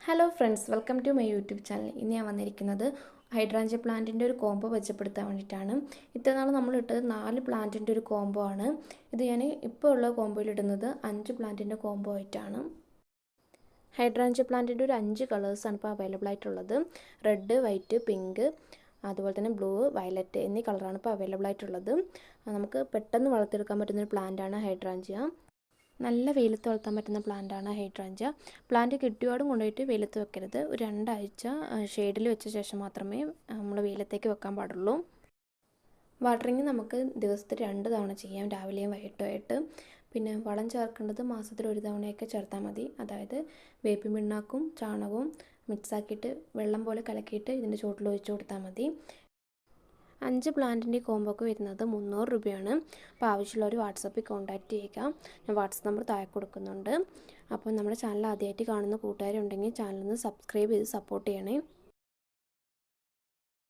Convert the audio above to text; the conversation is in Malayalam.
Hello friends, welcome to my YouTube channel. ഇന്ന് ഞാൻ വന്നിരിക്കുന്നത് ഹൈഡ്രാഞ്ച പ്ലാന്റിൻ്റെ ഒരു കോംബോ മെച്ചപ്പെടുത്താൻ വേണ്ടിയിട്ടാണ്. ഇത്ര നാൾ നമ്മൾ ഇട്ടത് 4 പ്ലാന്റിൻ്റെ ഒരു കോംബോ ആണ്. ഇത് ഞാൻ ഇപ്പോൾ ഉള്ള കോംബോയിൽ ഇടുന്നത് 5 പ്ലാന്റിൻ്റെ കോംബോ ആയിട്ടാണ്. ഹൈഡ്രാഞ്ച പ്ലാന്റിൻ്റെ ഒരു 5 കളേഴ്സാണ് ഇപ്പോൾ അവൈലബിൾ ആയിട്ടുള്ളത്. റെഡ്, വൈറ്റ്, പിങ്ക്, അതുപോലെ തന്നെ ബ്ലൂ, വയലറ്റ് എന്നീ കളറാണ് ഇപ്പോൾ അവൈലബിൾ ആയിട്ടുള്ളത്. നമുക്ക് പെട്ടെന്ന് വളർത്തിയെടുക്കാൻ പറ്റുന്നൊരു പ്ലാന്റാണ് ഹൈഡ്രാഞ്ചിയ. നല്ല വെയിലത്ത് വളർത്താൻ പറ്റുന്ന പ്ലാന്റാണ് ഹൈഡ്രാഞ്ച. പ്ലാന്റ് കിട്ടിയോടും കൊണ്ടുപോയിട്ട് വെയിലത്ത് വെക്കരുത്. ഒരു 2 ആഴ്ച ഷെയ്ഡിൽ വെച്ച ശേഷം മാത്രമേ നമ്മൾ വെയിലത്തേക്ക് വെക്കാൻ പാടുള്ളൂ. വാട്ടറിങ് നമുക്ക് ദിവസത്തിൽ 2 തവണ ചെയ്യാം, രാവിലെയും വൈകിട്ടുമായിട്ട്. പിന്നെ വളം ചേർക്കേണ്ടത് മാസത്തിൽ 1 തവണയൊക്കെ ചേർത്താൽ മതി. അതായത് വേപ്പിൻ പിണ്ണാക്കും ചാണകവും മിക്സാക്കിയിട്ട് വെള്ളം പോലെ കലക്കിയിട്ട് ഇതിൻ്റെ ചുവട്ടിൽ ഒഴിച്ചു കൊടുത്താൽ മതി. 5 പ്ലാന്റിൻ്റെ കോംബോക്ക് വരുന്നത് 300 രൂപയാണ്. അപ്പോൾ ആവശ്യമുള്ളവർ വാട്സപ്പിൽ കോൺടാക്റ്റ് ചെയ്യുക. ഞാൻ വാട്സപ്പ് നമ്പർ താഴെ കൊടുക്കുന്നുണ്ട്. അപ്പോൾ നമ്മുടെ ചാനൽ ആദ്യമായിട്ട് കാണുന്ന കൂട്ടുകാരുണ്ടെങ്കിൽ ചാനലൊന്ന് സബ്സ്ക്രൈബ് ചെയ്ത് സപ്പോർട്ട് ചെയ്യണേ.